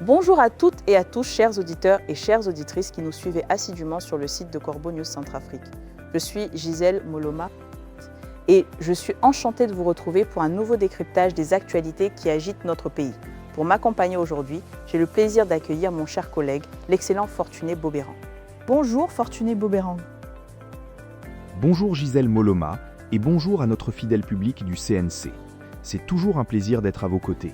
Bonjour à toutes et à tous, chers auditeurs et chères auditrices qui nous suivez assidûment sur le site de Corbeau News Centrafrique. Je suis Gisèle Moloma et je suis enchantée de vous retrouver pour un nouveau décryptage des actualités qui agitent notre pays. Pour m'accompagner aujourd'hui, j'ai le plaisir d'accueillir mon cher collègue, l'excellent Fortuné Bobérang. Bonjour Fortuné Bobérang. Bonjour Gisèle Moloma et bonjour à notre fidèle public du CNC. C'est toujours un plaisir d'être à vos côtés.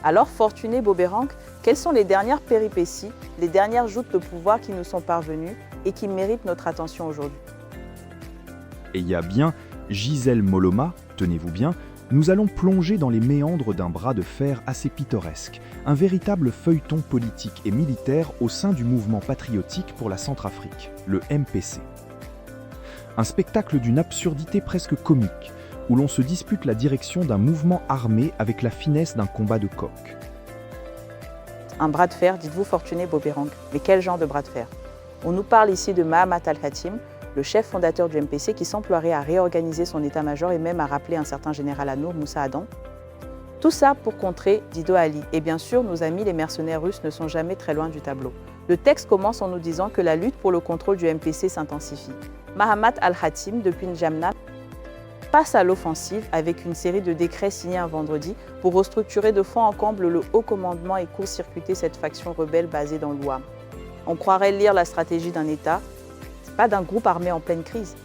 Alors Fortuné Bobérang, quelles sont les dernières péripéties, les dernières joutes de pouvoir qui nous sont parvenues et qui méritent notre attention aujourd'hui? Et il y a bien Gisèle Moloma, tenez-vous bien, nous allons plonger dans les méandres d'un bras de fer assez pittoresque, un véritable feuilleton politique et militaire au sein du mouvement patriotique pour la Centrafrique, le MPC. Un spectacle d'une absurdité presque comique, où l'on se dispute la direction d'un mouvement armé avec la finesse d'un combat de coq. Un bras de fer, dites-vous Fortuné Bobérang. Mais quel genre de bras de fer? On nous parle ici de Mahamat Al-Khatim, le chef fondateur du MPC qui s'emploierait à réorganiser son état-major et même à rappeler un certain général Anour Moussa Adam. Tout ça pour contrer Dido Ali. Et bien sûr, nos amis les mercenaires russes ne sont jamais très loin du tableau. Le texte commence en nous disant que la lutte pour le contrôle du MPC s'intensifie. Mahamat Al-Khatim, depuis N'Djamena, passe à l'offensive avec une série de décrets signés un vendredi pour restructurer de fond en comble le haut commandement et court-circuiter cette faction rebelle basée dans l'Ouham. On croirait lire la stratégie d'un État, pas d'un groupe armé en pleine crise.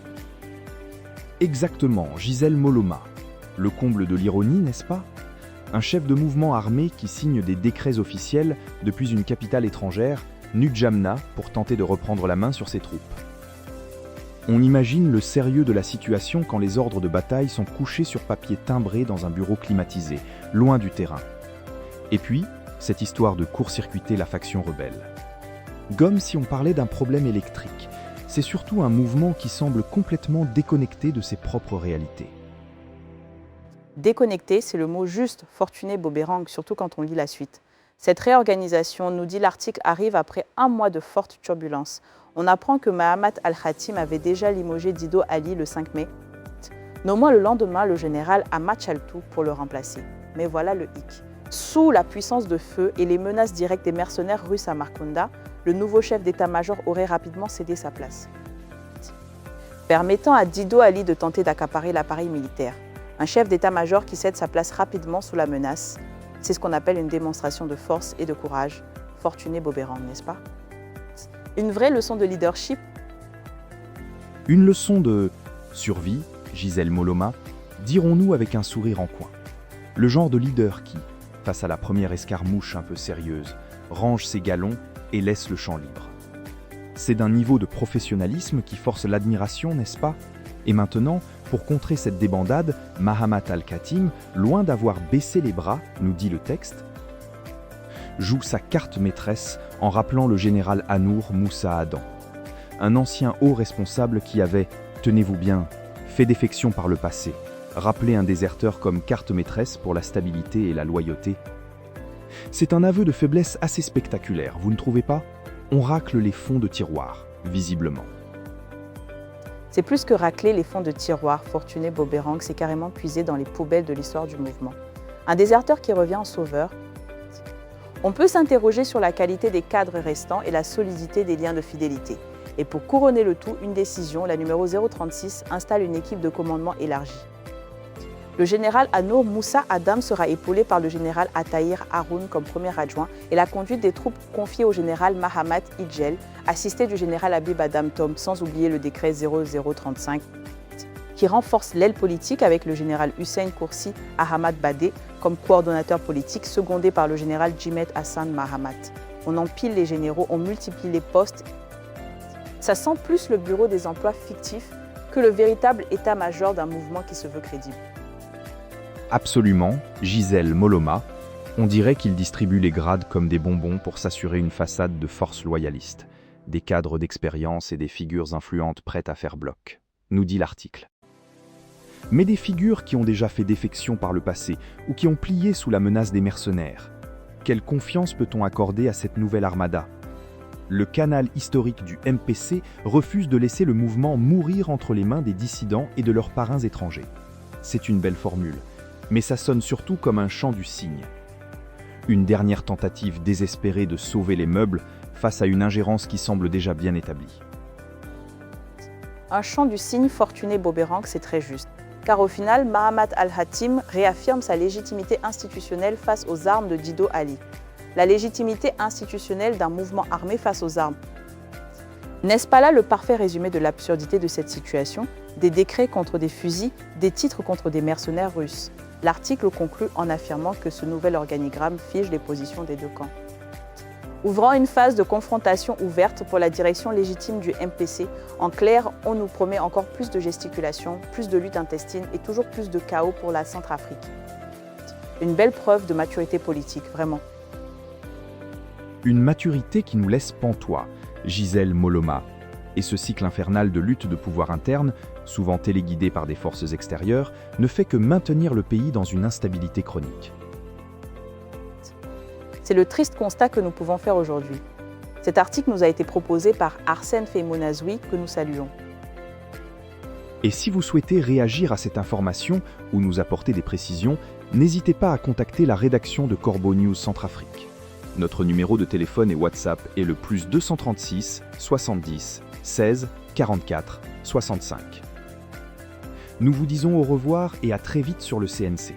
Exactement, Gisèle Moloma. Le comble de l'ironie, n'est-ce pas? Un chef de mouvement armé qui signe des décrets officiels depuis une capitale étrangère, N'Djamena, pour tenter de reprendre la main sur ses troupes. On imagine le sérieux de la situation quand les ordres de bataille sont couchés sur papier timbré dans un bureau climatisé, loin du terrain. Et puis, cette histoire de court-circuiter la faction rebelle. Comme si on parlait d'un problème électrique, c'est surtout un mouvement qui semble complètement déconnecté de ses propres réalités. Déconnecté, c'est le mot juste, Fortuné Bobérang, surtout quand on lit la suite. Cette réorganisation, nous dit l'article, arrive après un mois de fortes turbulences. On apprend que Mahamat Al-Khatim avait déjà limogé Dido Ali le 5 mai, nommant le lendemain le général Ahmad Chaltou pour le remplacer. Mais voilà le hic. Sous la puissance de feu et les menaces directes des mercenaires russes à Marconda, le nouveau chef d'état-major aurait rapidement cédé sa place, permettant à Dido Ali de tenter d'accaparer l'appareil militaire. Un chef d'état-major qui cède sa place rapidement sous la menace, c'est ce qu'on appelle une démonstration de force et de courage. Fortuné Bobérang, n'est-ce pas? Une vraie leçon de leadership. Une leçon de survie, Gisèle Moloma, dirons-nous avec un sourire en coin. Le genre de leader qui, face à la première escarmouche un peu sérieuse, range ses galons et laisse le champ libre. C'est d'un niveau de professionnalisme qui force l'admiration, n'est-ce pas? Et maintenant, pour contrer cette débandade, Mahamat Al-Khatim, loin d'avoir baissé les bras, nous dit le texte, joue sa carte maîtresse en rappelant le général Anour Moussa Adam, un ancien haut responsable qui avait, tenez-vous bien, fait défection par le passé, rappelé un déserteur comme carte maîtresse pour la stabilité et la loyauté. C'est un aveu de faiblesse assez spectaculaire, vous ne trouvez pas? On racle les fonds de tiroir, visiblement. C'est plus que racler les fonds de tiroir, Fortuné Bobérang, c'est carrément puiser dans les poubelles de l'histoire du mouvement. Un déserteur qui revient en sauveur. On peut s'interroger sur la qualité des cadres restants et la solidité des liens de fidélité. Et pour couronner le tout, une décision, la numéro 036, installe une équipe de commandement élargie. Le général Anour Moussa Adam sera épaulé par le général Atahir Haroun comme premier adjoint et la conduite des troupes confiée au général Mahamat Idjel, assisté du général Habib Adam Tom, sans oublier le décret 0035, qui renforce l'aile politique avec le général Hussein Koursi Ahmad Badé comme coordonnateur politique, secondé par le général Djimet Hassan Mahamat. On empile les généraux, on multiplie les postes. Ça sent plus le bureau des emplois fictifs que le véritable état-major d'un mouvement qui se veut crédible. Absolument, Gisèle Moloma, on dirait qu'il distribue les grades comme des bonbons pour s'assurer une façade de force loyaliste, des cadres d'expérience et des figures influentes prêtes à faire bloc, nous dit l'article. Mais des figures qui ont déjà fait défection par le passé ou qui ont plié sous la menace des mercenaires. Quelle confiance peut-on accorder à cette nouvelle armada? Le canal historique du MPC refuse de laisser le mouvement mourir entre les mains des dissidents et de leurs parrains étrangers. C'est une belle formule, mais ça sonne surtout comme un chant du cygne. Une dernière tentative désespérée de sauver les meubles face à une ingérence qui semble déjà bien établie. Un chant du cygne Fortuné Boberang, c'est très juste. Car au final, Mahamat al-Hatim réaffirme sa légitimité institutionnelle face aux armes de Dido Ali. La légitimité institutionnelle d'un mouvement armé face aux armes. N'est-ce pas là le parfait résumé de l'absurdité de cette situation? Des décrets contre des fusils, des titres contre des mercenaires russes. L'article conclut en affirmant que ce nouvel organigramme fige les positions des deux camps. Ouvrant une phase de confrontation ouverte pour la direction légitime du MPC, en clair, on nous promet encore plus de gesticulation, plus de lutte intestine et toujours plus de chaos pour la Centrafrique. Une belle preuve de maturité politique, vraiment. Une maturité qui nous laisse pantois, Gisèle Moloma, et ce cycle infernal de lutte de pouvoir interne, souvent téléguidé par des forces extérieures, ne fait que maintenir le pays dans une instabilité chronique. C'est le triste constat que nous pouvons faire aujourd'hui. Cet article nous a été proposé par Arsène Feimonazoui, que nous saluons. Et si vous souhaitez réagir à cette information ou nous apporter des précisions, n'hésitez pas à contacter la rédaction de Corbeau News Centrafrique. Notre numéro de téléphone et WhatsApp est le +236 70 16 44 65. Nous vous disons au revoir et à très vite sur le CNC.